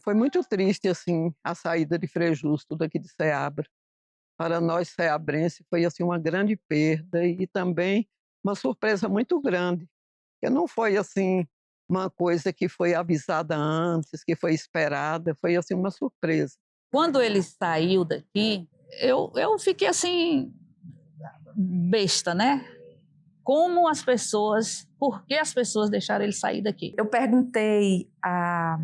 Foi muito triste, assim, a saída de Frei Justo daqui de Ceabra. Para nós ceabrenses foi, assim, uma grande perda e também uma surpresa muito grande, porque não foi, assim, uma coisa que foi avisada antes, que foi esperada, foi, assim, uma surpresa. Quando ele saiu daqui, eu fiquei assim, besta, né? Por que as pessoas deixaram ele sair daqui? Eu perguntei a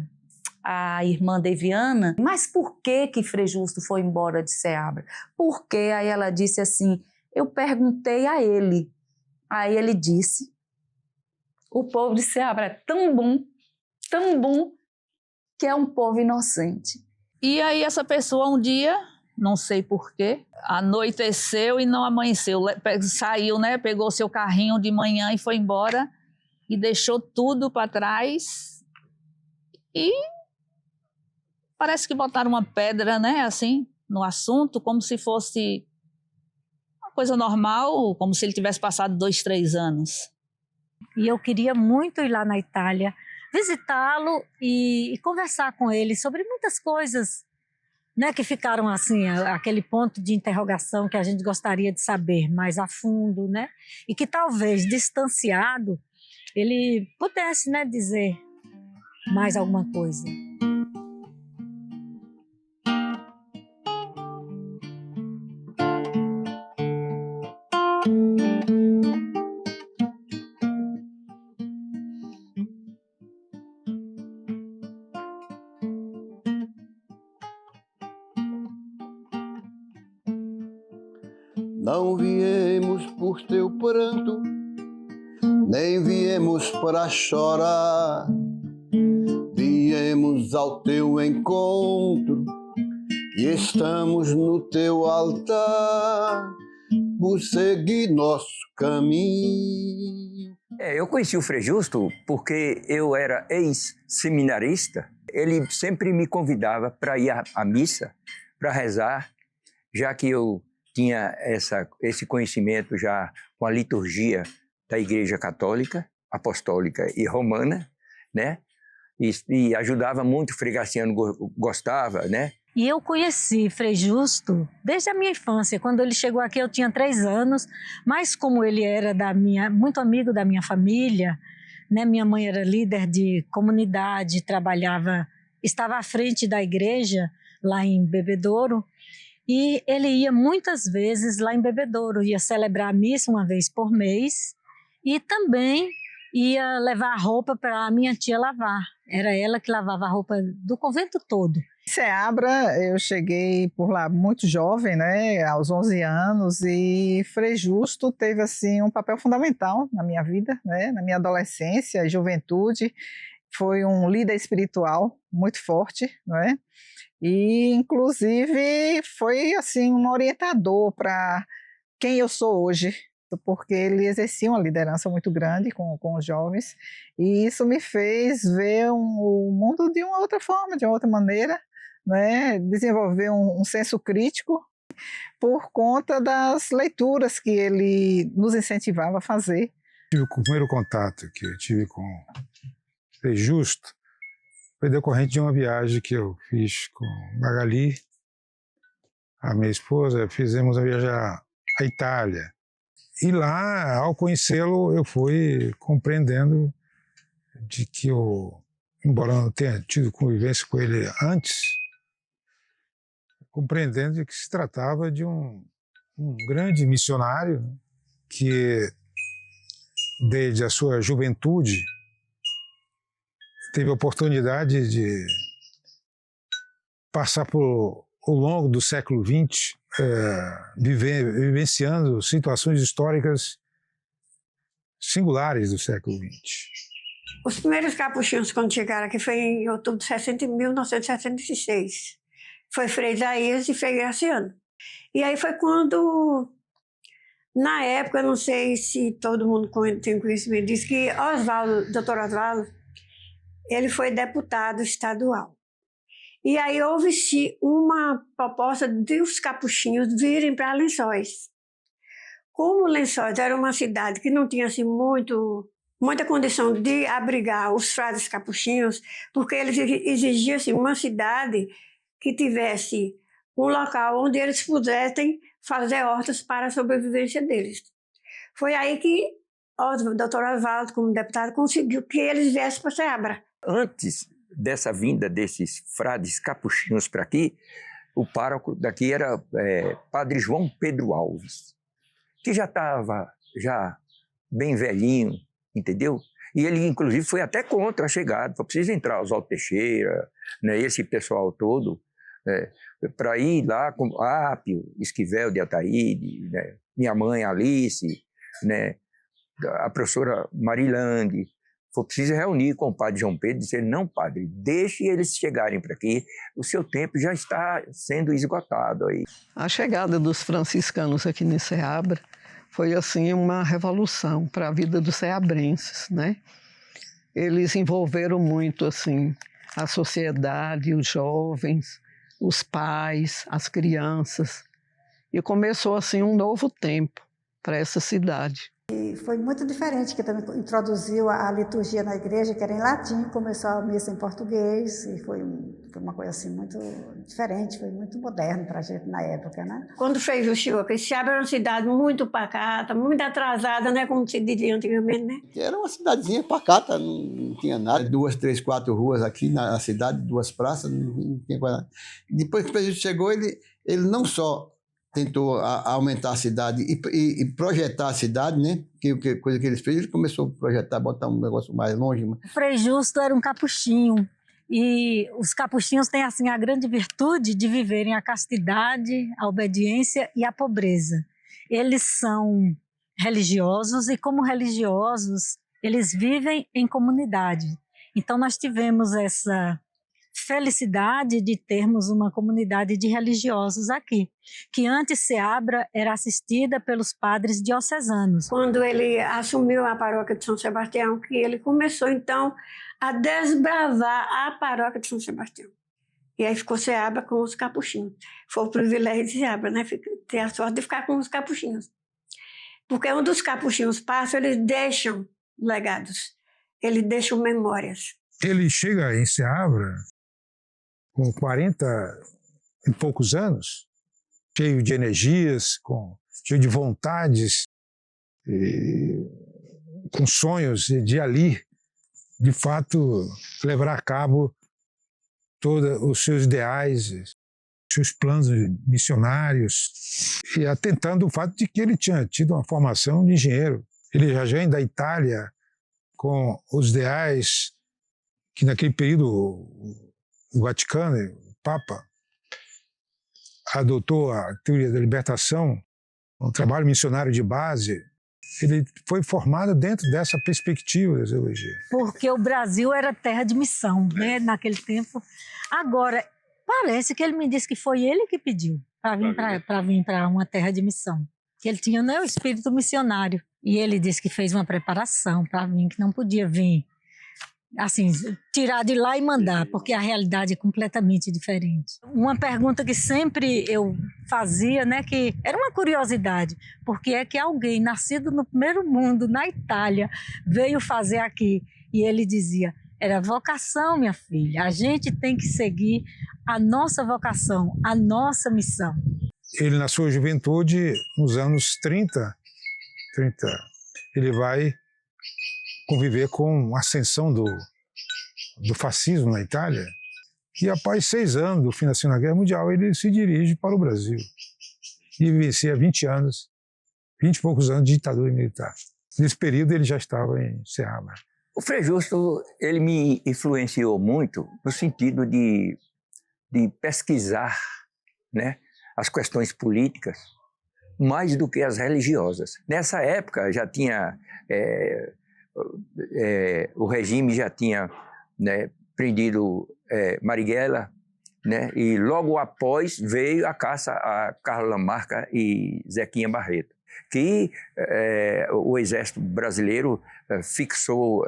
irmã Deviana, mas por que Frei Justo foi embora de Ceabra? Por quê? Aí ela disse assim, eu perguntei a ele. Aí ele disse, o povo de Ceabra é tão bom, que é um povo inocente. E aí essa pessoa um dia, não sei porquê, anoiteceu e não amanheceu, saiu, né? Pegou seu carrinho de manhã e foi embora e deixou tudo para trás e parece que botaram uma pedra, né, assim, no assunto, como se fosse uma coisa normal, como se ele tivesse passado 2, 3 anos. E eu queria muito ir lá na Itália, visitá-lo e conversar com ele sobre muitas coisas, né, que ficaram assim, aquele ponto de interrogação que a gente gostaria de saber mais a fundo, né, e que talvez distanciado ele pudesse, né, dizer mais alguma coisa. Não viemos por teu pranto, nem viemos para chorar. Viemos ao teu encontro e estamos no teu altar por seguir nosso caminho. Eu conheci o Frei Justo porque eu era ex-seminarista. Ele sempre me convidava para ir à missa, para rezar, já que eu tinha esse conhecimento já com a liturgia da Igreja Católica, Apostólica e Romana, né? E ajudava muito, o Frei Graciano gostava, né? E eu conheci Frei Justo desde a minha infância. Quando ele chegou aqui eu tinha 3 anos, mas como ele era muito amigo da minha família, né? Minha mãe era líder de comunidade, estava à frente da igreja lá em Bebedouro, e ele ia muitas vezes lá em Bebedouro, ia celebrar a missa uma vez por mês e também ia levar a roupa para a minha tia lavar. Era ela que lavava a roupa do convento todo. Ceabra, eu cheguei por lá muito jovem, né, aos 11 anos, e Frei Justo teve assim um papel fundamental na minha vida, né, na minha adolescência e juventude. Foi um líder espiritual muito forte, né? E inclusive foi assim um orientador para quem eu sou hoje, porque ele exercia uma liderança muito grande com os jovens, e isso me fez ver o mundo de uma outra forma, de uma outra maneira, né? Desenvolver um senso crítico por conta das leituras que ele nos incentivava a fazer. O primeiro contato que eu tive com Frei Justo foi decorrente de uma viagem que eu fiz com Magali, a minha esposa. Fizemos a viagem à Itália. E lá, ao conhecê-lo, eu fui compreendendo de que embora eu não tenha tido convivência com ele antes, compreendendo de que se tratava de um grande missionário que, desde a sua juventude, teve a oportunidade de passar ao longo do século XX, vivenciando situações históricas singulares do século XX. Os primeiros capuchinhos, quando chegaram aqui, foi em outubro de 1966. Foi Frei Isaías e Frei Graciano. E aí foi quando, na época, eu não sei se todo mundo tem conhecimento disso, que Dr. Oswaldo, ele foi deputado estadual. E aí houve-se uma proposta de os capuchinhos virem para Lençóis. Como Lençóis era uma cidade que não tinha assim, muito muita condição de abrigar os frades capuchinhos, porque eles exigiam assim, uma cidade que tivesse um local onde eles pudessem fazer hortas para a sobrevivência deles. Foi aí que o doutor Oswaldo, como deputado, conseguiu que eles viessem para Ceabra. Antes dessa vinda desses frades capuchinhos para aqui, o pároco daqui era Padre João Pedro Alves, que já estava bem velhinho, entendeu? E ele, inclusive, foi até contra a chegada. Foi preciso entrar Oswaldo Teixeira, né, esse pessoal todo, para ir lá com Ápio, Esquivel de Ataíde, né, minha mãe Alice, né, a professora Marilang. Foi preciso reunir com o padre João Pedro e dizer: não, padre, deixe eles chegarem para aqui, o seu tempo já está sendo esgotado aí. A chegada dos franciscanos aqui em Ceabra foi assim uma revolução para a vida dos ceabrenses, né? Eles envolveram muito assim a sociedade, os jovens, os pais, as crianças, e começou assim um novo tempo para essa cidade. E foi muito diferente, que também introduziu a liturgia na igreja, que era em latim, começou a missa em português, e foi uma coisa assim muito diferente, foi muito moderno para a gente na época, né? Quando fez o chegou, porque Ceabra era uma cidade muito pacata, muito atrasada, né, como se dizia antigamente, né? Era uma cidadezinha pacata, não tinha nada. 2, 3, 4 ruas aqui na cidade, 2 praças, não tinha quase nada. Depois que o presidente chegou, ele não só tentou aumentar a cidade e projetar a cidade, né? Que coisa que ele fez, ele começou a projetar, botar um negócio mais longe. O Frei Justo era um capuchinho, e os capuchinhos têm assim a grande virtude de viverem a castidade, a obediência e a pobreza. Eles são religiosos e, como religiosos, eles vivem em comunidade. Então nós tivemos essa felicidade de termos uma comunidade de religiosos aqui, que antes Ceabra era assistida pelos padres diocesanos. Quando ele assumiu a paróquia de São Sebastião, que ele começou então a desbravar a paróquia de São Sebastião. E aí ficou Ceabra com os capuchinhos. Foi o privilégio de Ceabra, né? Ter a sorte de ficar com os capuchinhos. Porque onde os capuchinhos passam, eles deixam legados, eles deixam memórias. Ele chega em Ceabra com 40 e poucos anos, cheio de energias, cheio de vontades, com sonhos de ali, de fato, levar a cabo todos os seus ideais, seus planos missionários, e atentando o fato de que ele tinha tido uma formação de engenheiro. Ele já vem da Itália com os ideais que naquele período o Vaticano, o Papa, adotou a teoria da libertação, um trabalho missionário de base. Ele foi formado dentro dessa perspectiva da teologia. Porque o Brasil era terra de missão, né, naquele tempo. Agora, parece que ele me disse que foi ele que pediu para vir para uma terra de missão. Que ele tinha, né, o espírito missionário. E ele disse que fez uma preparação para vir, que não podia vir assim, tirar de lá e mandar, porque a realidade é completamente diferente. Uma pergunta que sempre eu fazia, né, que era uma curiosidade, porque é que alguém nascido no primeiro mundo, na Itália, veio fazer aqui? E ele dizia: era vocação, minha filha, a gente tem que seguir a nossa vocação, a nossa missão. Ele, na sua juventude, nos anos 30, ele vai conviver com a ascensão do fascismo na Itália, e após 6 anos do fim da Segunda Guerra Mundial, ele se dirige para o Brasil e vivencia 20 e poucos anos de ditadura militar. Nesse período ele já estava em Ceabra. O Frei Justo, ele me influenciou muito no sentido de pesquisar, né, as questões políticas mais do que as religiosas. Nessa época já tinha o regime já tinha, né, prendido Marighella, né, e logo após veio a caça a Carlos Lamarca e Zequinha Barreto, que o exército brasileiro fixou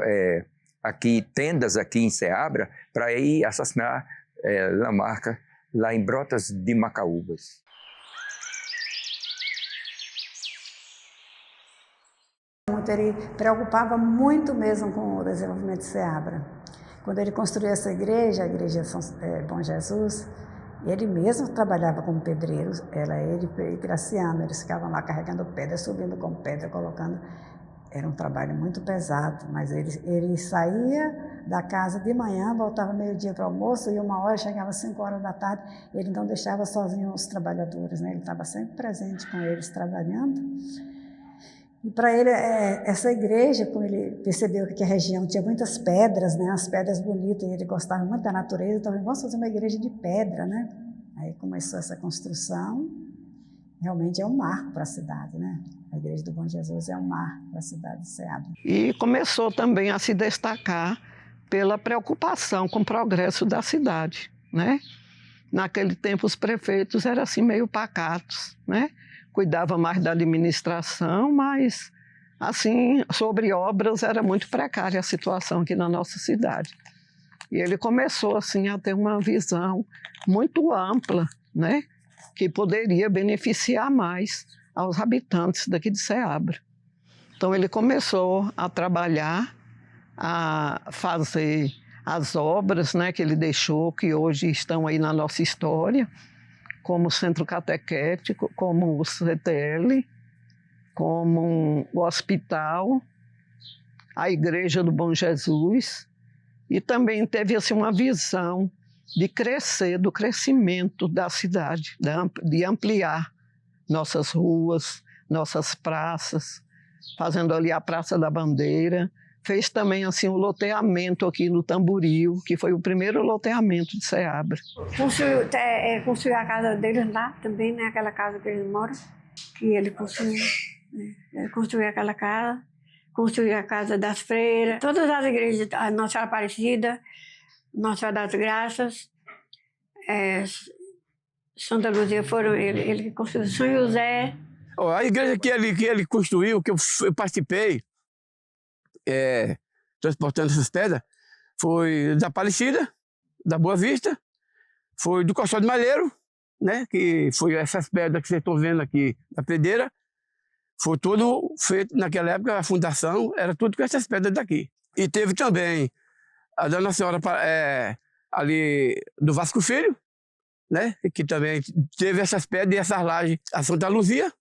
aqui tendas aqui em Ceabra para ir assassinar Lamarca lá em Brotas de Macaúbas. Então ele preocupava muito mesmo com o desenvolvimento de Ceabra. Quando ele construiu essa igreja, a igreja Bom Jesus, ele mesmo trabalhava como pedreiro, era ele e Graciano, eles ficavam lá carregando pedra, subindo com pedra, colocando. Era um trabalho muito pesado, mas ele saía da casa de manhã, voltava meio-dia para o almoço, e 1h chegava às 5h da tarde. Ele não deixava sozinho os trabalhadores, né? Ele estava sempre presente com eles, trabalhando. E para ele, essa igreja, como ele percebeu que a região tinha muitas pedras, né? As pedras bonitas, e ele gostava muito da natureza, então vamos fazer uma igreja de pedra, né? Aí começou essa construção. Realmente é um marco para a cidade, né? A Igreja do Bom Jesus é um marco para a cidade de Ceabra. E começou também a se destacar pela preocupação com o progresso da cidade, né? Naquele tempo os prefeitos eram assim meio pacatos, né? Cuidavam mais da administração, mas assim, sobre obras era muito precária a situação aqui na nossa cidade. E ele começou assim a ter uma visão muito ampla, né? Que poderia beneficiar mais aos habitantes daqui de Ceabra. Então ele começou a trabalhar, a fazer as obras, né, que ele deixou, que hoje estão aí na nossa história, como o Centro Catequético, como o CTL, como o hospital, a Igreja do Bom Jesus, e também teve assim, uma visão de crescer, do crescimento da cidade, de ampliar nossas ruas, nossas praças, fazendo ali a Praça da Bandeira. Fez também assim, um loteamento aqui no Tamboril, que foi o primeiro loteamento de Ceabra. Construiu a casa deles lá também, né? Aquela casa que eles moram, que ele construiu. Ele construiu aquela casa, construiu a Casa das Freiras, todas as igrejas, a Nossa Senhora Aparecida, Nossa Senhora das Graças, Santa Luzia foram ele que construiu, São José. A igreja que ele construiu, que eu participei, transportando essas pedras, foi da Aparecida, da Boa Vista, foi do Costó de Malheiro, né, que foi essas pedras que vocês estão vendo aqui da pedreira, foi tudo feito naquela época, a fundação era tudo com essas pedras daqui. E teve também a da Nossa Senhora ali do Vasco Filho, né, que também teve essas pedras e essas lajes. A Santa Luzia,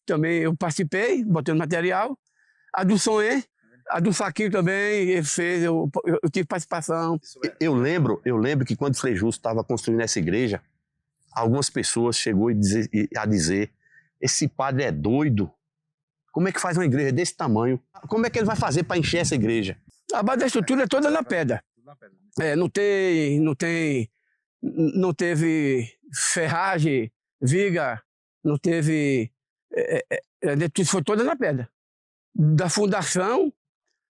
também eu participei, botando material. A do Sonhê, a do Saquinho também, ele fez, eu tive participação. Eu lembro que quando o Frei Justo estava construindo essa igreja, algumas pessoas chegou a dizer: esse padre é doido. Como é que faz uma igreja desse tamanho? Como é que ele vai fazer para encher essa igreja? A base da estrutura é toda na pedra. Não teve ferragem, viga, não teve... foi toda na pedra. Da fundação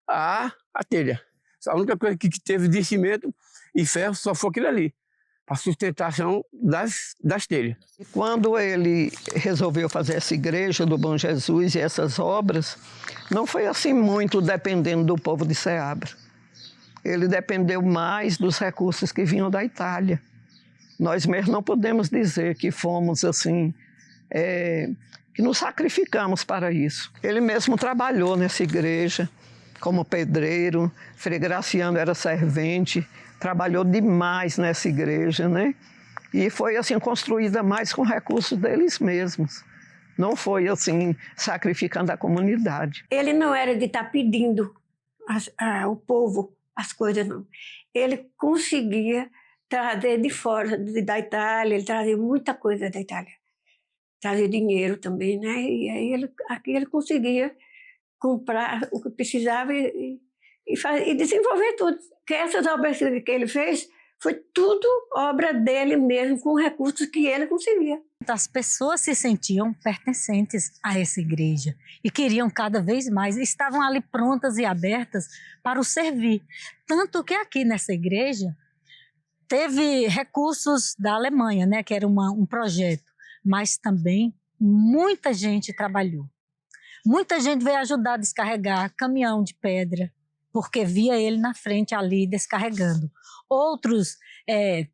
à telha. A única coisa que teve de cimento e ferro só foi aquilo ali, para sustentação das telhas. Quando ele resolveu fazer essa igreja do Bom Jesus e essas obras, não foi assim muito dependendo do povo de Ceabra. Ele dependeu mais dos recursos que vinham da Itália. Nós mesmo não podemos dizer que fomos assim, que nos sacrificamos para isso. Ele mesmo trabalhou nessa igreja como pedreiro, Frei Graciano era servente, trabalhou demais nessa igreja, né? E foi assim construída mais com recursos deles mesmos. Não foi assim sacrificando a comunidade. Ele não era de estar pedindo ao povo as coisas, não. Ele conseguia trazer de fora, da Itália, ele trazia muita coisa da Itália. Trazia dinheiro também, né? E aí aqui ele conseguia comprar o que precisava e desenvolver tudo. Porque essas obras que ele fez foi tudo obra dele mesmo, com recursos que ele conseguia. As pessoas se sentiam pertencentes a essa igreja e queriam cada vez mais, estavam ali prontas e abertas para o servir. Tanto que aqui nessa igreja teve recursos da Alemanha, né, que era um projeto, mas também muita gente trabalhou. Muita gente veio ajudar a descarregar caminhão de pedra, porque via ele na frente ali descarregando. Outros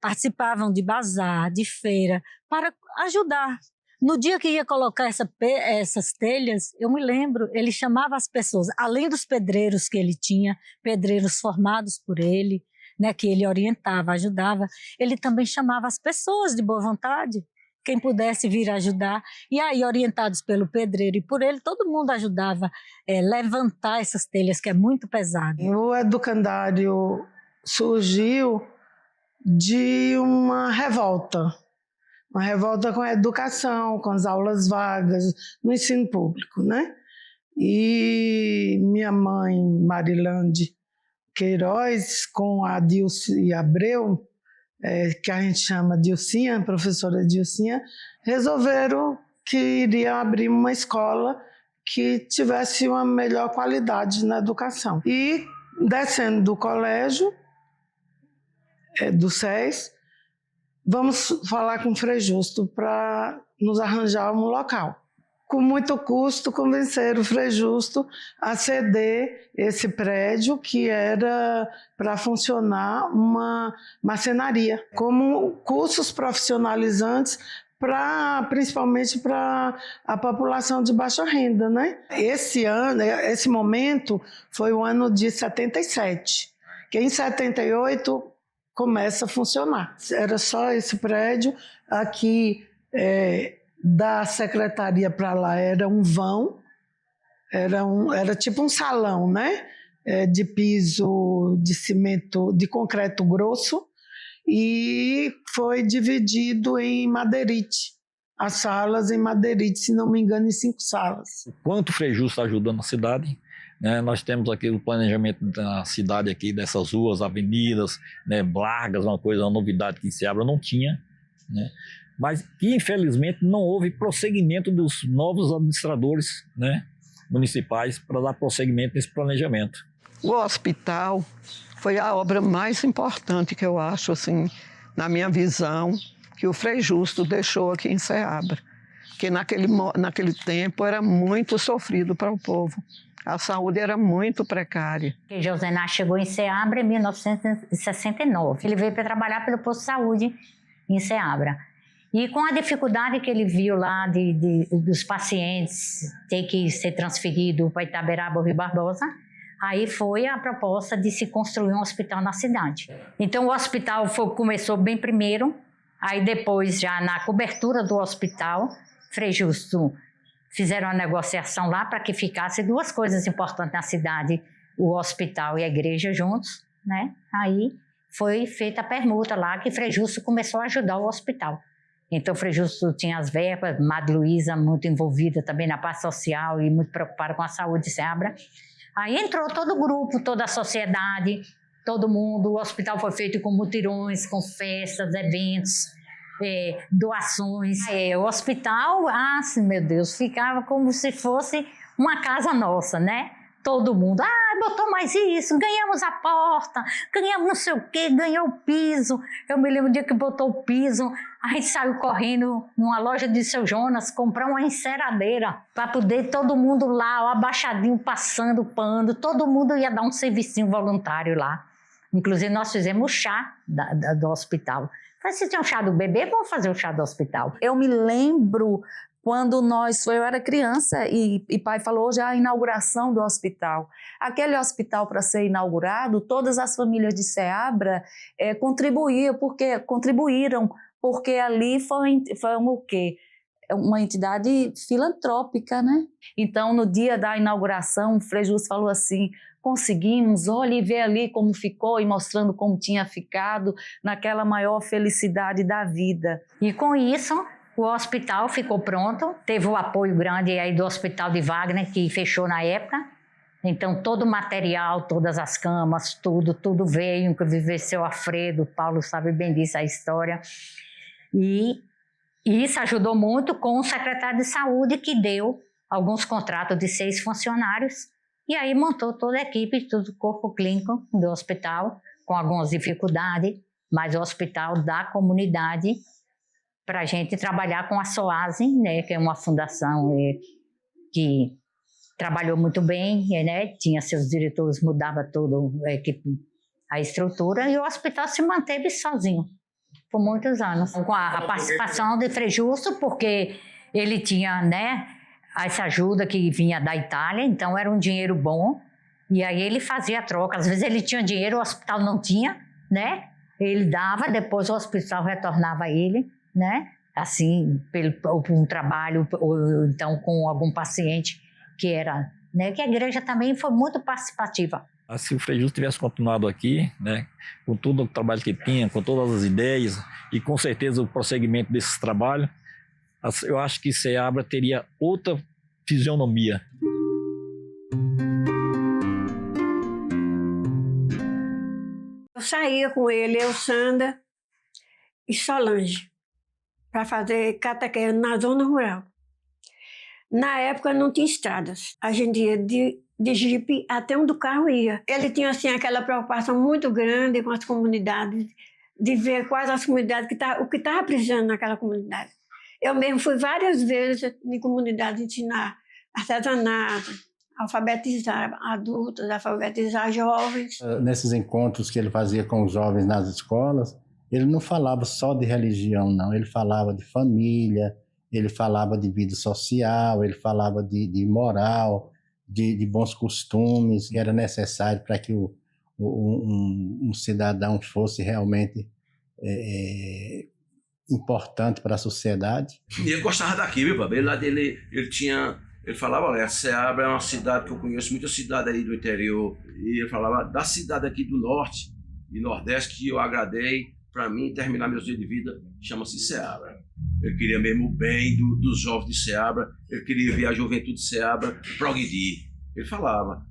participavam de bazar, de feira, para ajudar No dia que ia colocar essas telhas, eu me lembro, ele chamava as pessoas, além dos pedreiros que ele tinha, pedreiros formados por ele, né, que ele orientava, ajudava, ele também chamava as pessoas de boa vontade, quem pudesse vir ajudar. E aí, orientados pelo pedreiro e por ele, todo mundo ajudava levantar essas telhas, que é muito pesado. O educandário surgiu de uma revolta com a educação, com as aulas vagas, no ensino público, né? E minha mãe, Marilande Queiroz, com a Dilce Abreu, que a gente chama Dilcinha, a professora Dilcinha, resolveram que iriam abrir uma escola que tivesse uma melhor qualidade na educação. E, descendo do colégio, do SES, vamos falar com o Frei Justo para nos arranjar um local. Com muito custo, convenceram o Frei Justo a ceder esse prédio, que era para funcionar uma marcenaria, como cursos profissionalizantes, principalmente para a população de baixa renda, né? Esse momento foi o ano de 77, que em 78 começa a funcionar. Era só esse prédio. Aqui, da secretaria para lá, era um vão, era tipo um salão, né? De piso de cimento, de concreto grosso, e foi dividido em madeirite. As salas em madeirite, se não me engano, em 5 salas. O quanto o Frei Justo está ajudando a cidade, né? Nós temos aqui o planejamento da cidade, aqui, dessas ruas, avenidas, né, largas, uma novidade que Ceabra não tinha, né? Mas que infelizmente não houve prosseguimento dos novos administradores, né, municipais para dar prosseguimento nesse planejamento. O hospital foi a obra mais importante que eu acho, assim, na minha visão, que o Frei Justo deixou aqui em Ceabra, que naquele tempo era muito sofrido para o povo. A saúde era muito precária. José Inácio chegou em Ceabra em 1969. Ele veio para trabalhar pelo posto de saúde em Ceabra. E com a dificuldade que ele viu lá dos pacientes ter que ser transferido para Itaberaba ou Rio Barbosa, aí foi a proposta de se construir um hospital na cidade. Então o hospital começou bem primeiro, aí depois já na cobertura do hospital, Frei Justo fizeram uma negociação lá para que ficasse 2 coisas importantes na cidade, o hospital e a igreja juntos, né? Aí foi feita a permuta lá, que Frei Justo começou a ajudar o hospital. Então, o Frei Justo tinha as verbas, Madre Luísa muito envolvida também na parte social e muito preocupada com a saúde de Ceabra. Aí entrou todo o grupo, toda a sociedade, todo mundo. O hospital foi feito com mutirões, com festas, eventos, doações. O hospital, meu Deus, ficava como se fosse uma casa nossa, né? Todo mundo, botou mais isso, ganhamos a porta, ganhamos não sei o quê, ganhou o piso. Eu me lembro do dia que botou o piso, a gente saiu correndo numa loja de Seu Jonas, comprar uma enceradeira para poder todo mundo lá, ó, abaixadinho, passando pano, todo mundo ia dar um servicinho voluntário lá. Inclusive nós fizemos o chá do hospital. Falei, se tem um chá do bebê, vamos fazer o chá do hospital. Eu me lembro quando eu era criança e pai falou já a inauguração do hospital. Aquele hospital, para ser inaugurado, todas as famílias de Ceabra contribuíram, porque ali foi o quê? Uma entidade filantrópica, né? Então, no dia da inauguração, o Frei Justo falou assim, conseguimos, olha e vê ali como ficou, e mostrando como tinha ficado, naquela maior felicidade da vida. E com isso, o hospital ficou pronto, teve o apoio grande aí do Hospital de Wagner, que fechou na época. Então, todo o material, todas as camas, tudo veio, inclusive seu Alfredo, Paulo sabe bem disso, a história. E isso ajudou muito com o secretário de saúde, que deu alguns contratos de 6 funcionários, e aí montou toda a equipe, todo o corpo clínico do hospital, com algumas dificuldades, mas o hospital da comunidade, para a gente trabalhar com a SOASE, né, que é uma fundação que trabalhou muito bem, né, tinha seus diretores, mudava toda a estrutura, e o hospital se manteve sozinho por muitos anos, com a participação de Frei Justo, porque Ele tinha, né, essa ajuda que vinha da Itália, então era um dinheiro bom. E aí ele fazia a troca. Às vezes ele tinha dinheiro, o hospital não tinha, né? Ele dava, depois o hospital retornava a ele, né? Assim, por um trabalho, ou então com algum paciente que era, né? Que a igreja também foi muito participativa. Se o Frei Justo tivesse continuado aqui, né, com todo o trabalho que tinha, com todas as ideias e com certeza o prosseguimento desses trabalhos, eu acho que Ceabra teria outra fisionomia. Eu saía com ele, eu, Sandra e Solange, para fazer catequese na zona rural. Na época não tinha estradas, a gente ia de jipe até onde o carro ia. Ele tinha assim, aquela preocupação muito grande com as comunidades, de ver quais as comunidades, o que estava precisando naquela comunidade. Eu mesmo fui várias vezes em comunidades ensinar artesanato, alfabetizar adultos, alfabetizar jovens. Nesses encontros que ele fazia com os jovens nas escolas, ele não falava só de religião, não. Ele falava de família, ele falava de vida social, ele falava de moral, de bons costumes, que era necessário para que um cidadão fosse realmente importante para a sociedade. E ele gostava daqui, viu, Baba? Ele falava, olha, Ceabra é uma cidade que eu conheço, muita cidade aí do interior, e ele falava da cidade aqui do norte e nordeste que eu agradei para mim terminar meus dias de vida, chama-se Ceabra. Ele queria mesmo o bem dos jovens de Ceabra, ele queria ver a juventude de Ceabra progredir. Ele falava,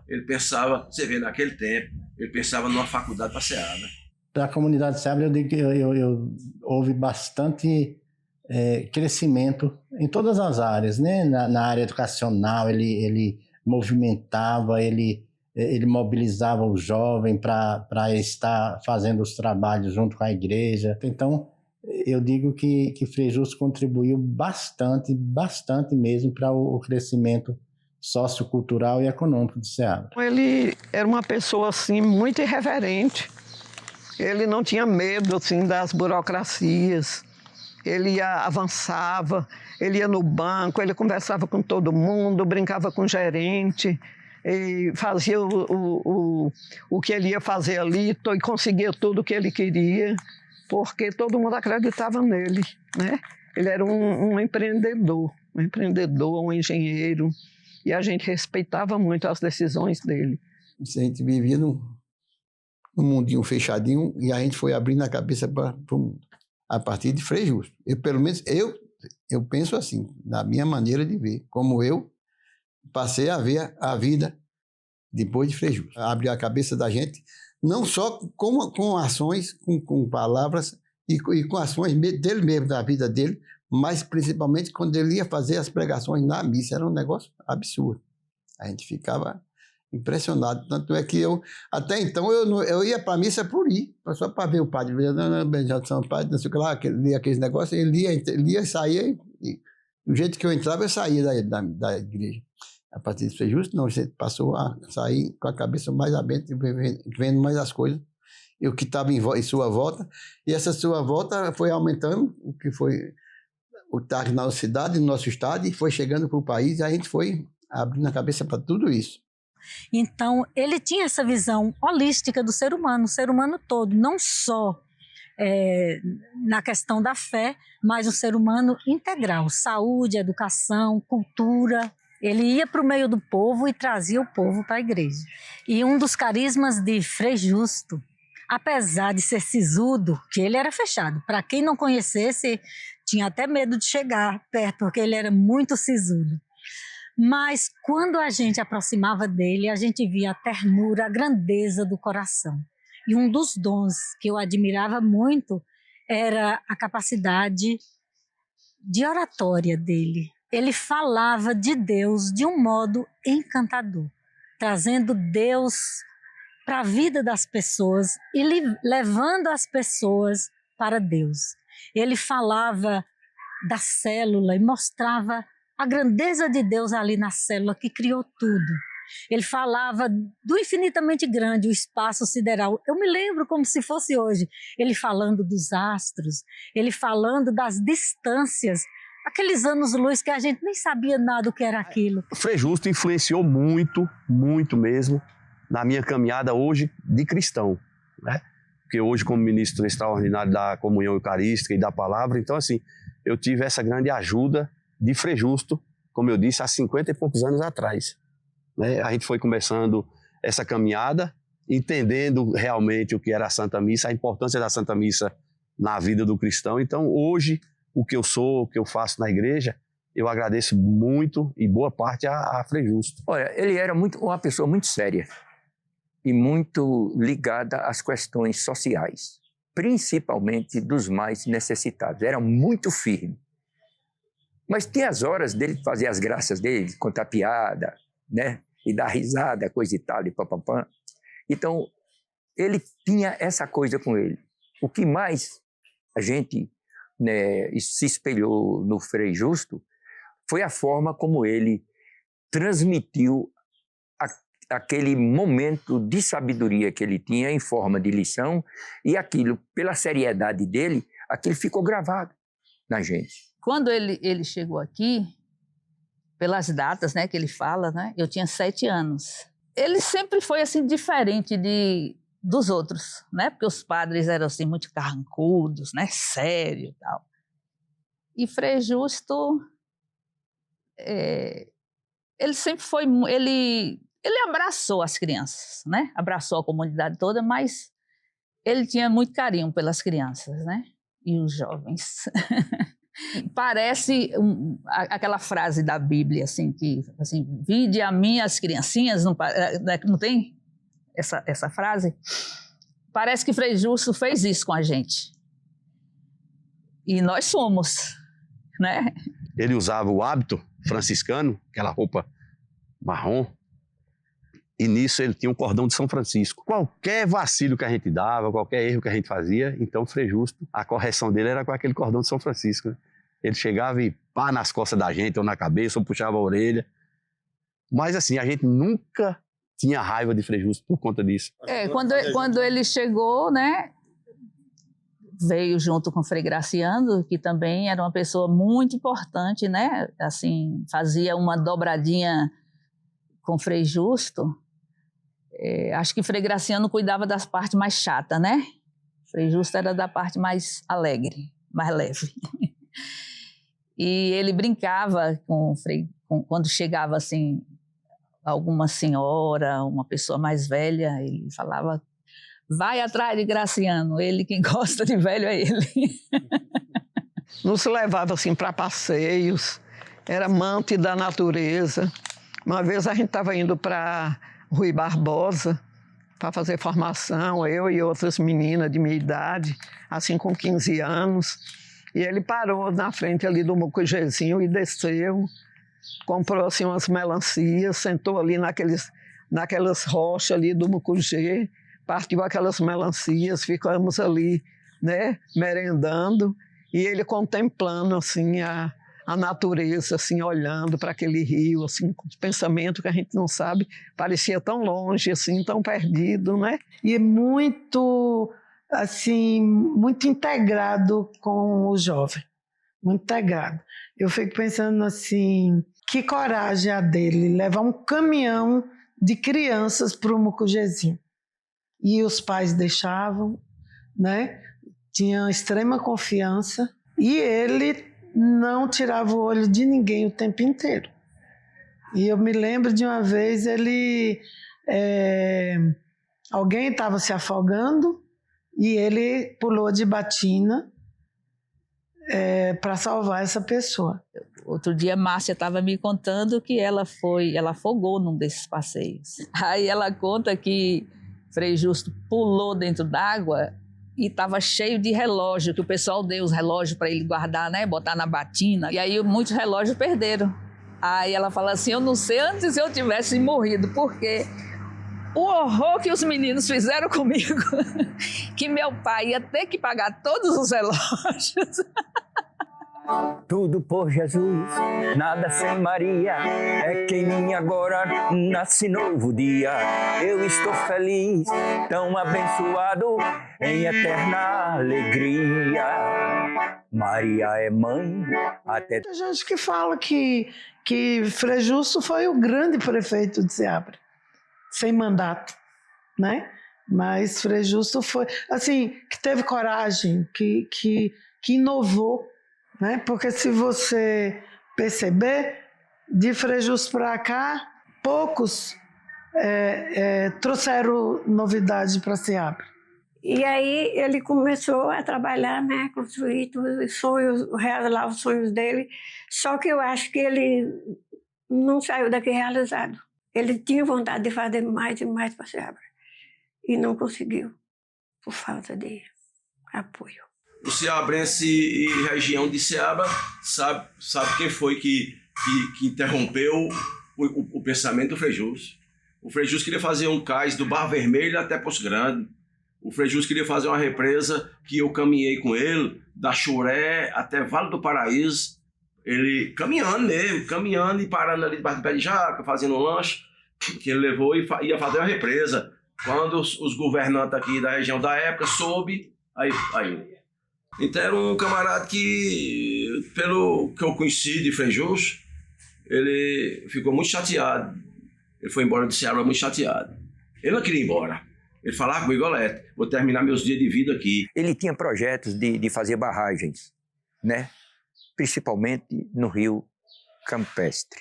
ele pensava, você vê, naquele tempo, ele pensava numa faculdade para Ceabra. Da comunidade de Ceabra, eu digo que houve bastante crescimento em todas as áreas, né? Na área educacional, ele movimentava, ele mobilizava o jovem para estar fazendo os trabalhos junto com a igreja. Então, eu digo que Frei Justo contribuiu bastante mesmo para o crescimento sociocultural e econômico de Ceabra. Ele era uma pessoa assim muito irreverente. Ele não tinha medo assim das burocracias. Ele avançava, ele ia no banco, ele conversava com todo mundo, brincava com o gerente, e fazia o que ele ia fazer ali e conseguia tudo o que ele queria, porque todo mundo acreditava nele, né? Ele era um empreendedor, um engenheiro, e a gente respeitava muito as decisões dele. A gente vivia num mundinho fechadinho e a gente foi abrindo a cabeça para o mundo. A partir de Frei Justo. Pelo menos eu penso assim, na minha maneira de ver, como eu passei a ver a vida depois de Frei Justo. Abriu a cabeça da gente, não só com ações, com palavras e com ações dele mesmo, da vida dele, mas principalmente quando ele ia fazer as pregações na missa. Era um negócio absurdo. A gente ficava impressionado. Tanto é que até então, eu ia para a missa por ir, só para ver o padre, Benjamin São Padre, não sei o que lá, lia aqueles negócios, ele ia e saía, e do jeito que eu entrava, eu saía da igreja. A partir de Frei Justo, não, você passou a sair com a cabeça mais aberta, vendo mais as coisas, e o que estava em sua volta, e essa sua volta foi aumentando, o que foi o tarde na nossa cidade, no nosso estado, e foi chegando para o país, e a gente foi abrindo a cabeça para tudo isso. Então, ele tinha essa visão holística do ser humano, o ser humano todo, não só na questão da fé, mas o ser humano integral, saúde, educação, cultura. Ele ia para o meio do povo e trazia o povo para a igreja. E um dos carismas de Frei Justo, apesar de ser sisudo, que ele era fechado, para quem não conhecesse, tinha até medo de chegar perto, porque ele era muito sisudo. Mas quando a gente aproximava dele, a gente via a ternura, a grandeza do coração. E um dos dons que eu admirava muito era a capacidade de oratória dele. Ele falava de Deus de um modo encantador, trazendo Deus para a vida das pessoas e levando as pessoas para Deus. Ele falava da célula e mostrava a grandeza de Deus ali na célula que criou tudo. Ele falava do infinitamente grande, o espaço sideral. Eu me lembro como se fosse hoje, ele falando dos astros, ele falando das distâncias aqueles anos-luz que a gente nem sabia nada do que era aquilo. O Frei Justo influenciou muito, muito mesmo, na minha caminhada hoje de cristão, né? Porque hoje, como ministro extraordinário da comunhão eucarística e da palavra, então assim, eu tive essa grande ajuda de Frei Justo, como eu disse, há 50 e poucos anos atrás, né? A gente foi começando essa caminhada, entendendo realmente o que era a Santa Missa, a importância da Santa Missa na vida do cristão. Então, hoje, o que eu sou, o que eu faço na igreja, eu agradeço muito e boa parte a Frei Justo. Olha, ele era uma pessoa muito séria e muito ligada às questões sociais, principalmente dos mais necessitados. Era muito firme. Mas tinha as horas dele fazer as graças dele, contar piada, né? E dar risada, coisa e tal, e papapá. Então, ele tinha essa coisa com ele. O que mais a gente, né, se espelhou no Frei Justo foi a forma como ele transmitiu aquele momento de sabedoria que ele tinha em forma de lição, e aquilo, pela seriedade dele, aquilo ficou gravado na gente. Quando ele chegou aqui, pelas datas, né, que ele fala, né, eu tinha 7 anos. Ele sempre foi assim diferente dos outros, né, porque os padres eram assim muito carrancudos, né, sério e tal. E Frei Justo, ele sempre foi, ele abraçou as crianças, né, abraçou a comunidade toda, mas ele tinha muito carinho pelas crianças, né, e os jovens. Parece aquela frase da Bíblia, assim, que, assim, vide a mim as criancinhas, não tem essa frase? Parece que Frei Justo fez isso com a gente. E nós somos, né? Ele usava o hábito franciscano, aquela roupa marrom, e nisso ele tinha um cordão de São Francisco. Qualquer vacilo que a gente dava, qualquer erro que a gente fazia, então Frei Justo, a correção dele era com aquele cordão de São Francisco, né? Ele chegava e pá nas costas da gente, ou na cabeça, ou puxava a orelha. Mas assim, a gente nunca tinha raiva de Frei Justo por conta disso. Quando ele chegou, né, veio junto com Frei Graciano, que também era uma pessoa muito importante, né, assim, fazia uma dobradinha com Frei Justo. Acho que Frei Graciano cuidava das partes mais chatas, né? Frei Justo era da parte mais alegre, mais leve. E ele brincava quando chegava assim alguma senhora, uma pessoa mais velha, ele falava: vai atrás de Graciano, ele que gosta de velho é ele. Nos levava assim para passeios, era amante da natureza. Uma vez a gente estava indo para Rui Barbosa para fazer formação, eu e outras meninas de minha idade, assim com 15 anos. E ele parou na frente ali do Mucujezinho e desceu, comprou assim umas melancias, sentou ali naquelas rochas ali do Mucugê, partiu aquelas melancias, ficamos ali, né, merendando, e ele contemplando assim a natureza, assim, olhando para aquele rio, assim, com pensamento que a gente não sabe, parecia tão longe, assim, tão perdido, né? E muito, assim, muito integrado com o jovem, muito integrado. Eu fico pensando assim, que coragem a dele, levar um caminhão de crianças para o Mucujezinho. E os pais deixavam, né? Tinha extrema confiança, e ele não tirava o olho de ninguém o tempo inteiro. E eu me lembro de uma vez alguém estava se afogando e ele pulou de batina para salvar essa pessoa. Outro dia, Márcia estava me contando que ela afogou num desses passeios. Aí ela conta que Frei Justo pulou dentro d'água e estava cheio de relógio, que o pessoal deu os relógios para ele guardar, né, botar na batina. E aí muitos relógios perderam. Aí ela fala assim: eu não sei antes eu tivesse morrido, porque o horror que os meninos fizeram comigo, que meu pai ia ter que pagar todos os relógios. Tudo por Jesus, nada sem Maria, é que em mim agora nasce novo dia. Eu estou feliz, tão abençoado, em eterna alegria. Maria é mãe até... Tem gente que fala que Frei Justo foi o grande prefeito de Ceabra, sem mandato, né? Mas Frei Justo foi, assim, que teve coragem, que inovou, né? Porque se você perceber, de Frei Justo para cá, poucos trouxeram novidade para Ceabra. E aí ele começou a trabalhar, né, construir os sonhos, realizar os sonhos dele. Só que eu acho que ele não saiu daqui realizado. Ele tinha vontade de fazer mais e mais para Ceabra. E não conseguiu, por falta de apoio. O ceabrense e região de Ceabra sabe quem foi que interrompeu o pensamento do Frei Justo. O Frei Justo queria fazer um cais do Bar Vermelho até Poço Grande. O Frei Justo queria fazer uma represa que eu caminhei com ele, da Churé até Vale do Paraíso. Ele caminhando mesmo, caminhando e parando ali debaixo do pé de jaca, fazendo um lanche, que ele levou e ia fazer uma represa. Quando os governantes aqui da região da época soube, aí. Então era um camarada que, pelo que eu conheci de Frei Justo, ele ficou muito chateado. Ele foi embora de Ceabra muito chateado. Ele não queria ir embora. Ele falava comigo, Olete, vou terminar meus dias de vida aqui. Ele tinha projetos de fazer barragens, né? Principalmente no rio Campestre,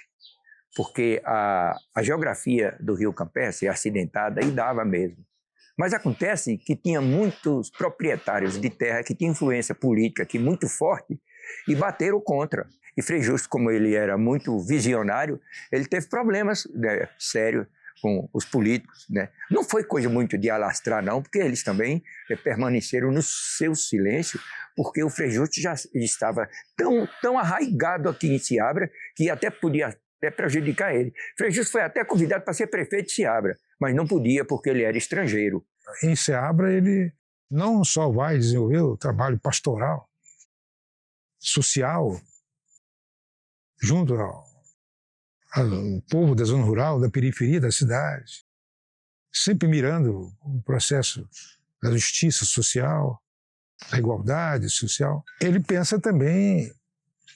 porque a geografia do rio Campestre é acidentada e dava mesmo. Mas acontece que tinha muitos proprietários de terra que tinham influência política aqui muito forte e bateram contra. E Frei Justo, como ele era muito visionário, ele teve problemas, né, sérios com os políticos, né? Não foi coisa muito de alastrar, não, porque eles também permaneceram no seu silêncio, porque o Frei Justo já estava tão arraigado aqui em Ceabra que até podia prejudicar ele. Frei Justo foi até convidado para ser prefeito de Ceabra, mas não podia porque ele era estrangeiro. Em Ceabra, ele não só vai desenvolver o trabalho pastoral, social, junto ao povo da zona rural, da periferia da cidade, sempre mirando o processo da justiça social, da igualdade social. Ele pensa também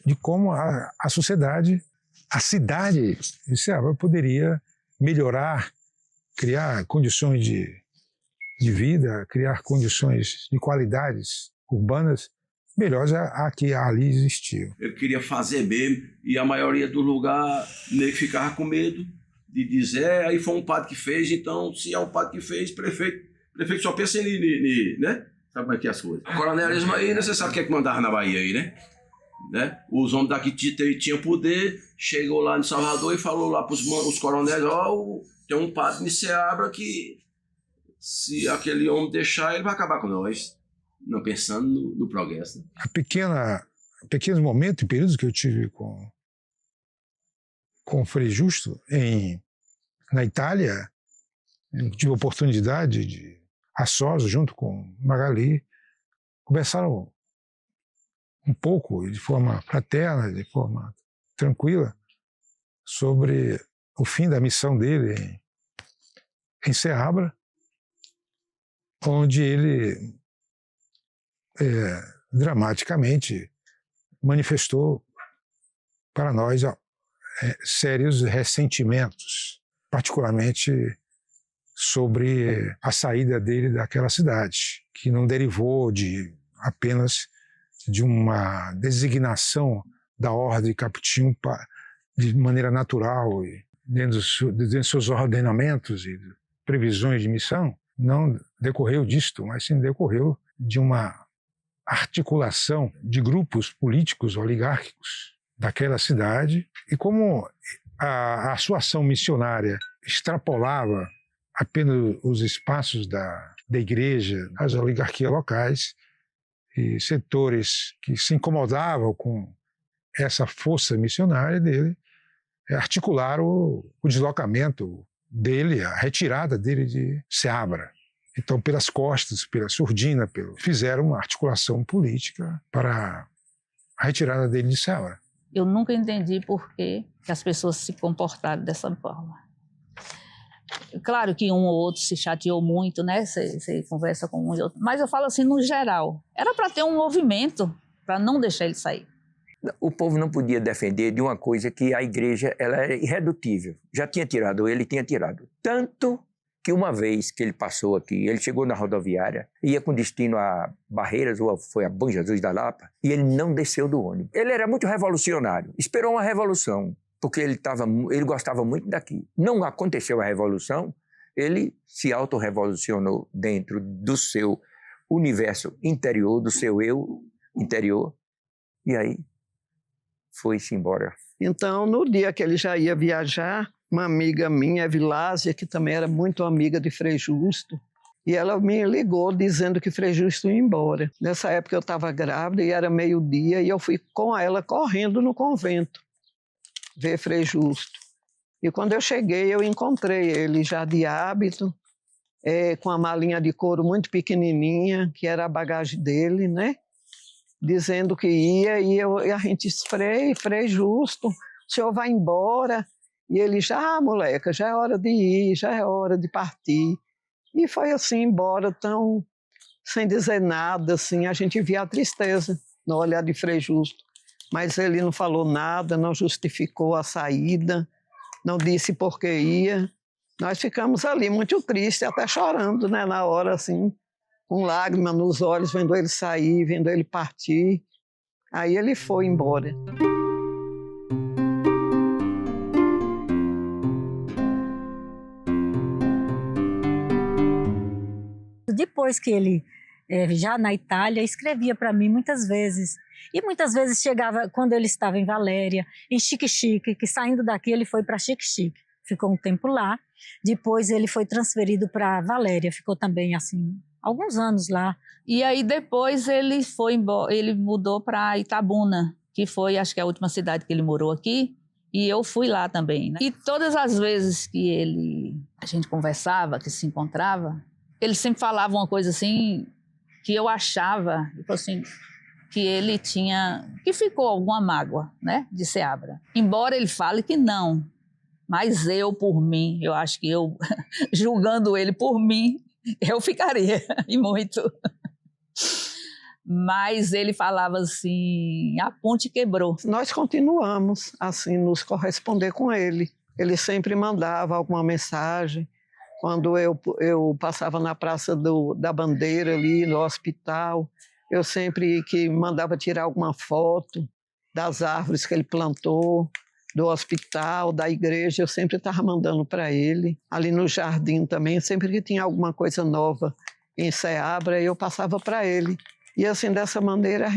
de como a sociedade, a cidade de Ceabra poderia melhorar, criar condições de vida, criar condições de qualidades urbanas melhores a que ali existiam. Ele queria fazer mesmo, e a maioria do lugar nem ficava com medo de dizer, aí foi um padre que fez, então se é um padre que fez, prefeito só pensa né? Sabe como é que é as coisas? O coronelismo aí, né? Você sabe o que é que mandava na Bahia aí, né? Os homens daqui tinham poder, chegou lá em Salvador e falou lá para os coronéis, tem um padre em Ceabra que se aquele homem deixar, ele vai acabar com nós. Não pensando no progresso. Pequenos momentos e períodos que eu tive com o Frei Justo na Itália, eu tive a oportunidade de, a sós, junto com Magali, conversaram um pouco, de forma fraterna, de forma tranquila, sobre o fim da missão dele em Ceabra, onde ele dramaticamente manifestou para nós sérios ressentimentos, particularmente sobre a saída dele daquela cidade, que não derivou apenas de uma designação da Ordem Capuchin de maneira natural, dentro dos seus ordenamentos e previsões de missão, não decorreu disto, mas sim decorreu de uma articulação de grupos políticos oligárquicos daquela cidade, e como a sua ação missionária extrapolava apenas os espaços da igreja, as oligarquias locais e setores que se incomodavam com essa força missionária dele, articularam o deslocamento dele, a retirada dele de Ceabra. Então, pelas costas, pela surdina, fizeram uma articulação política para a retirada dele de Ceabra. Eu nunca entendi por que as pessoas se comportaram dessa forma. Claro que um ou outro se chateou muito, né? Você conversa com um e outro. Mas eu falo assim, no geral. Era para ter um movimento para não deixar ele sair. O povo não podia defender de uma coisa que a igreja ela era irredutível. Já tinha tirado, ele tinha tirado. Tanto que uma vez que ele passou aqui, ele chegou na rodoviária, ia com destino a Barreiras, ou foi a Bom Jesus da Lapa, e ele não desceu do ônibus. Ele era muito revolucionário, esperou uma revolução, porque ele gostava muito daqui. Não aconteceu a revolução, ele se autorrevolucionou dentro do seu universo interior, do seu eu interior, e aí foi-se embora. Então, no dia que ele já ia viajar, uma amiga minha, Evilásia, que também era muito amiga de Frei Justo, e ela me ligou dizendo que Frei Justo ia embora. Nessa época eu estava grávida e era meio-dia, e eu fui com ela correndo no convento ver Frei Justo. E quando eu cheguei, eu encontrei ele já de hábito, com a malinha de couro muito pequenininha, que era a bagagem dele, né? Dizendo que ia, e a gente disse, Frei Justo, o senhor vai embora? E ele já, moleca, já é hora de ir, já é hora de partir. E foi assim, embora, tão sem dizer nada, assim, a gente via a tristeza no olhar de Frei Justo. Mas ele não falou nada, não justificou a saída, não disse por que ia. Nós ficamos ali muito tristes, até chorando, né, na hora, assim, com lágrimas nos olhos, vendo ele sair, vendo ele partir. Aí ele foi embora. Depois que ele, já na Itália, escrevia para mim muitas vezes. E muitas vezes chegava, quando ele estava em Valéria, em Xique-Xique, que saindo daqui ele foi para Xique-Xique. Ficou um tempo lá. Depois ele foi transferido para Valéria, ficou também assim, alguns anos lá. E aí depois ele foi embora, ele mudou para Itabuna, que foi, acho que a última cidade que ele morou aqui, e eu fui lá também, né? E todas as vezes que a gente conversava, que se encontrava, ele sempre falava uma coisa assim, que eu achava, tipo assim, que ele que ficou alguma mágoa, né, de Seabra. Embora ele fale que não, mas eu, por mim, eu acho que eu, julgando ele por mim, eu ficaria, e muito. Mas ele falava assim, a ponte quebrou. Nós continuamos, assim, nos corresponder com ele. Ele sempre mandava alguma mensagem. Quando eu passava na Praça da Bandeira, ali no hospital, eu sempre que mandava tirar alguma foto das árvores que ele plantou, do hospital, da igreja, eu sempre estava mandando para ele. Ali no jardim também, sempre que tinha alguma coisa nova em Seabra, eu passava para ele. E assim, dessa maneira,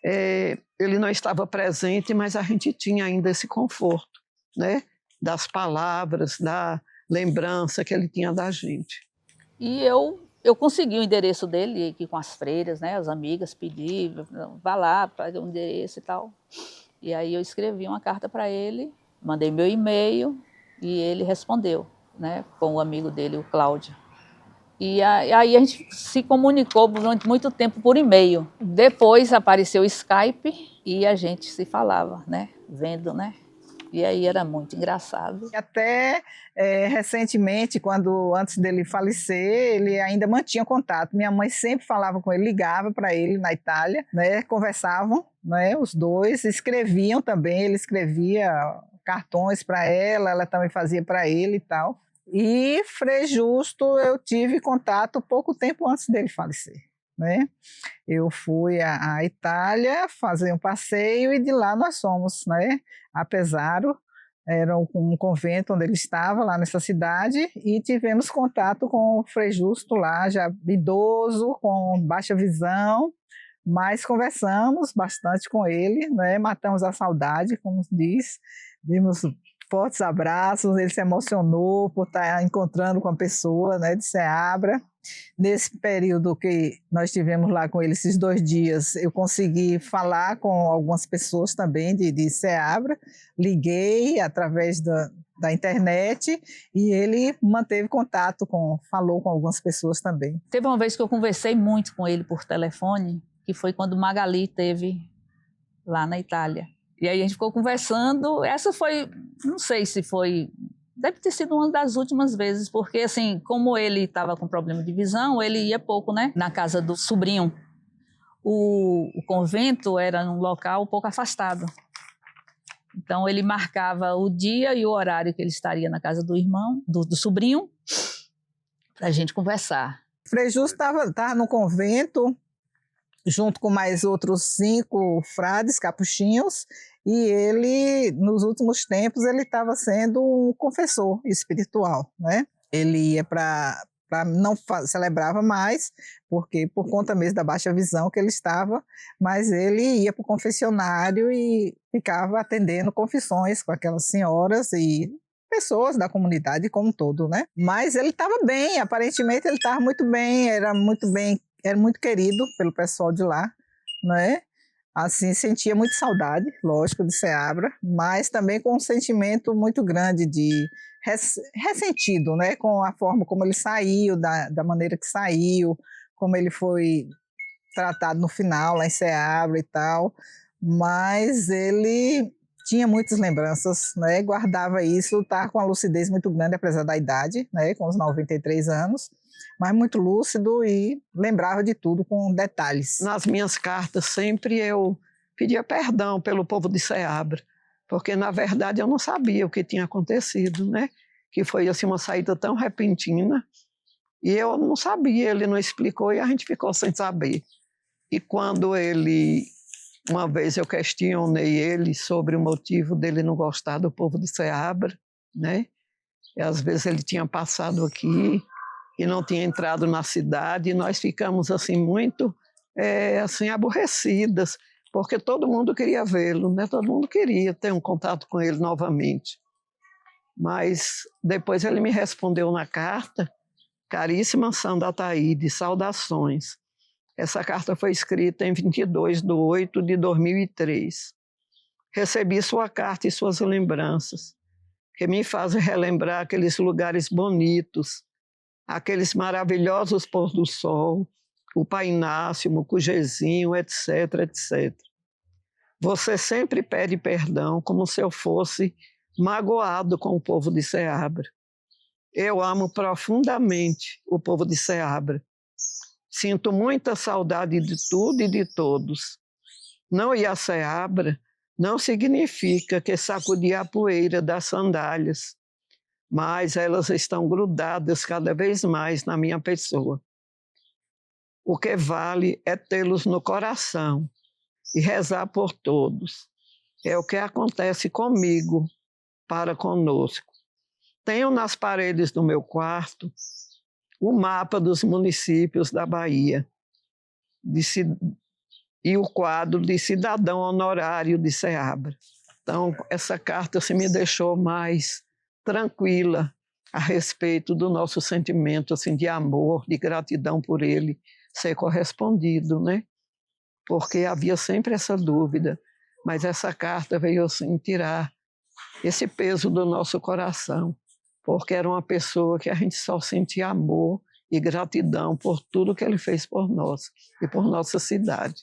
ele não estava presente, mas a gente tinha ainda esse conforto, né? Das palavras, da lembrança que ele tinha da gente. E eu consegui o endereço dele aqui com as freiras, né? As amigas pediram, vá lá, pague o endereço e tal. E aí eu escrevi uma carta para ele, mandei meu e-mail e ele respondeu, né? Com o amigo dele, o Cláudio. E aí a gente se comunicou durante muito tempo por e-mail. Depois apareceu o Skype e a gente se falava, né? Vendo, né? E aí era muito engraçado. Até recentemente, antes dele falecer, ele ainda mantinha contato. Minha mãe sempre falava com ele, ligava para ele na Itália, né? Conversavam, né? Os dois, escreviam também, ele escrevia cartões para ela também fazia para ele e tal. E Frei Justo eu tive contato pouco tempo antes dele falecer, né? Eu fui à Itália fazer um passeio e de lá nós fomos, né? A Pesaro, era um convento onde ele estava, lá nessa cidade, e tivemos contato com o Frei Justo lá, já idoso, com baixa visão, mas conversamos bastante com ele, né? Matamos a saudade, como diz, dimos fortes abraços, ele se emocionou por estar encontrando com a pessoa, né, de Seabra. Nesse período que nós tivemos lá com ele, esses 2 dias, eu consegui falar com algumas pessoas também de Seabra, liguei através da internet e ele manteve contato, falou com algumas pessoas também. Teve uma vez que eu conversei muito com ele por telefone, que foi quando Magali esteve lá na Itália. E aí a gente ficou conversando, essa foi, não sei se foi, deve ter sido uma das últimas vezes, porque assim, como ele estava com problema de visão, ele ia pouco, né, na casa do sobrinho. o convento era num local um pouco afastado. Então, ele marcava o dia e o horário que ele estaria na casa do irmão, do sobrinho, para a gente conversar. Frei Justo estava no convento, junto com mais outros 5 frades capuchinhos, e ele, nos últimos tempos, ele estava sendo um confessor espiritual, né? Ele ia não celebrava mais, porque por conta mesmo da baixa visão que ele estava, mas ele ia para o confessionário e ficava atendendo confissões com aquelas senhoras e pessoas da comunidade como um todo, né? Mas ele estava bem, aparentemente ele estava muito bem, era muito querido pelo pessoal de lá, né? Assim, sentia muito saudade, lógico, de Ceabra, mas também com um sentimento muito grande de ressentido, né? Com a forma como ele saiu, da maneira que saiu, como ele foi tratado no final, lá em Ceabra e tal. Mas ele tinha muitas lembranças, né? Guardava isso, estava com uma lucidez muito grande, apesar da idade, né? Com os 93 anos. Mas muito lúcido e lembrava de tudo com detalhes. Nas minhas cartas sempre eu pedia perdão pelo povo de Ceabra, porque na verdade eu não sabia o que tinha acontecido, né? Que foi assim uma saída tão repentina e eu não sabia, ele não explicou e a gente ficou sem saber. E quando uma vez eu questionei ele sobre o motivo dele não gostar do povo de Ceabra, né? E às vezes ele tinha passado aqui e não tinha entrado na cidade, e nós ficamos assim muito assim aborrecidas, porque todo mundo queria vê-lo, né? Todo mundo queria ter um contato com ele novamente. Mas depois ele me respondeu na carta: caríssima Santa Ataíde, saudações. Essa carta foi escrita em 22/8/2003. Recebi sua carta e suas lembranças, que me fazem relembrar aqueles lugares bonitos, aqueles maravilhosos pôr do sol, o Pai Inácio, Mucujezinho, etc, etc. Você sempre pede perdão como se eu fosse magoado com o povo de Ceabra. Eu amo profundamente o povo de Ceabra. Sinto muita saudade de tudo e de todos. Não ir a Ceabra não significa que sacudi a poeira das sandálias, mas elas estão grudadas cada vez mais na minha pessoa. O que vale é tê-los no coração e rezar por todos. É o que acontece comigo para conosco. Tenho nas paredes do meu quarto o mapa dos municípios da Bahia e o quadro de cidadão honorário de Ceabra. Então, essa carta me deixou mais tranquila a respeito do nosso sentimento assim, de amor, de gratidão por ele ser correspondido, né? Porque havia sempre essa dúvida, mas essa carta veio assim, tirar esse peso do nosso coração, porque era uma pessoa que a gente só sentia amor e gratidão por tudo que ele fez por nós e por nossa cidade.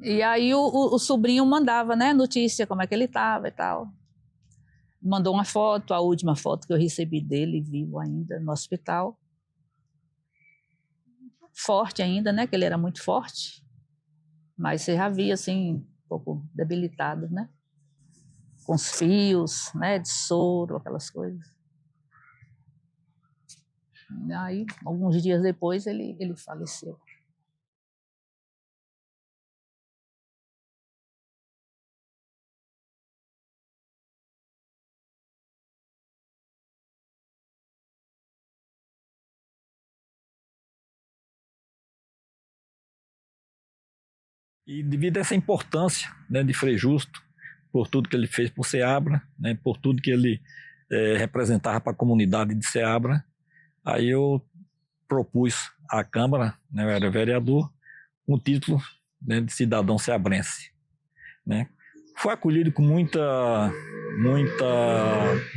E aí o sobrinho mandava, né, notícia, como é que ele estava e tal. Mandou uma foto, a última foto que eu recebi dele, vivo ainda, no hospital. Forte ainda, né, que ele era muito forte. Mas você já via, assim, um pouco debilitado, né? Com os fios, né, de soro, aquelas coisas. E aí, alguns dias depois, ele faleceu. E devido a essa importância, né, de Frei Justo, por tudo que ele fez por Ceabra, né, por tudo que ele representava para a comunidade de Ceabra, aí eu propus à Câmara, né, eu era vereador, um título, né, de cidadão ceabrense, né. Foi acolhido com muita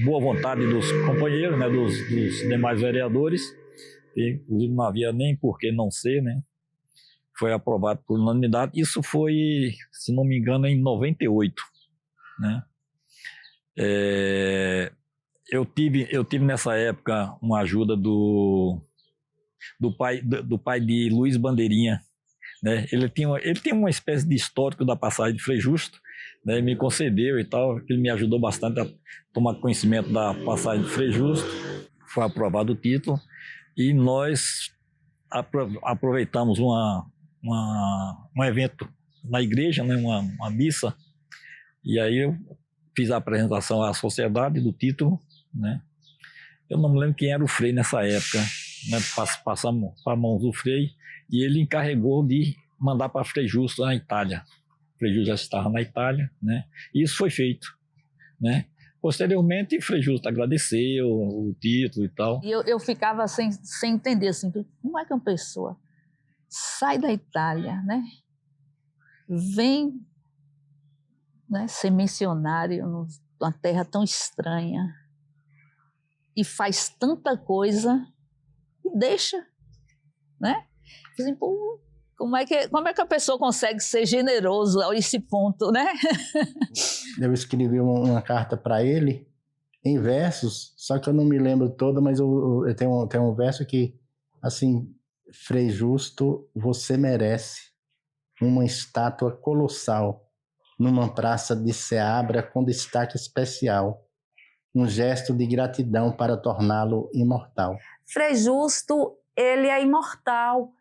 boa vontade dos companheiros, né, dos demais vereadores, e, inclusive não havia nem por que não ser, né. Foi aprovado por unanimidade. Isso foi, se não me engano, em 98, né? Eu tive nessa época uma ajuda do pai de Luiz Bandeirinha, né? Ele tem uma espécie de histórico da passagem de Frei Justo, né? Me concedeu e tal, ele me ajudou bastante a tomar conhecimento da passagem de Frei Justo, foi aprovado o título, e nós aproveitamos um evento na igreja, né? Uma missa, e aí eu fiz a apresentação à sociedade do título, né? Eu não me lembro quem era o Frei nessa época, né? Passamos para mãos do Frei, e ele encarregou de mandar para Frei Justo na Itália. Frei Justo já estava na Itália, né? E isso foi feito, né? Posteriormente, Frei Justo agradeceu o título e tal. E eu ficava sem entender, assim, como é que uma pessoa sai da Itália, né? Vem, né, ser missionário numa terra tão estranha e faz tanta coisa e deixa, né? Assim, pô, como é que a pessoa consegue ser generoso a esse ponto, né? Eu escrevi uma carta para ele em versos, só que eu não me lembro toda, mas eu tenho um verso que, assim, Frei Justo, você merece uma estátua colossal numa praça de Ceabra com destaque especial, um gesto de gratidão para torná-lo imortal. Frei Justo, ele é imortal,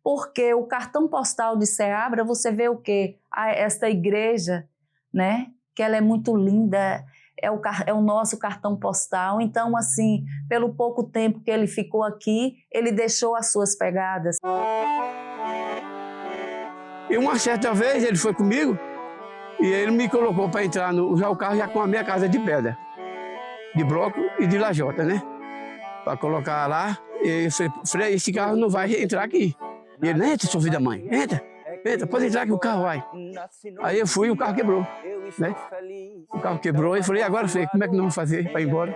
porque o cartão postal de Ceabra, você vê o quê? Esta igreja, né? Que ela é muito linda, é o nosso cartão postal. Então, assim, pelo pouco tempo que ele ficou aqui, ele deixou as suas pegadas. E uma certa vez ele foi comigo e ele me colocou para entrar usar o carro já com a minha casa de pedra, de bloco e de lajota, né? Para colocar lá. E eu falei, Frei, esse carro não vai entrar aqui. E ele, entra, sua vida mãe, entra, pode entrar que o carro vai. Aí eu fui e o carro quebrou, né? O carro quebrou e falei, agora, Frei, como é que nós vamos fazer para ir embora?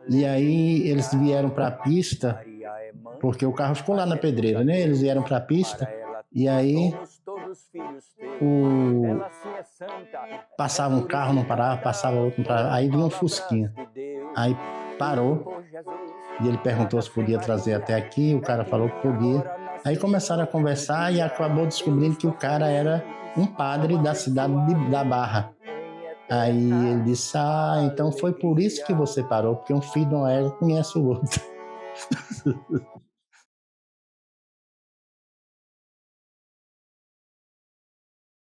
E aí eles vieram para a pista, porque o carro ficou lá na pedreira, né? Eles vieram para a pista e aí passava um carro, não parava, passava outro, não parava. Aí vinha um fusquinha. Aí parou e ele perguntou se podia trazer até aqui, o cara falou que podia. Aí começaram a conversar e acabou descobrindo que o cara era um padre da cidade da Barra. Aí ele disse, então foi por isso que você parou, porque um filho de uma égua conhece o outro.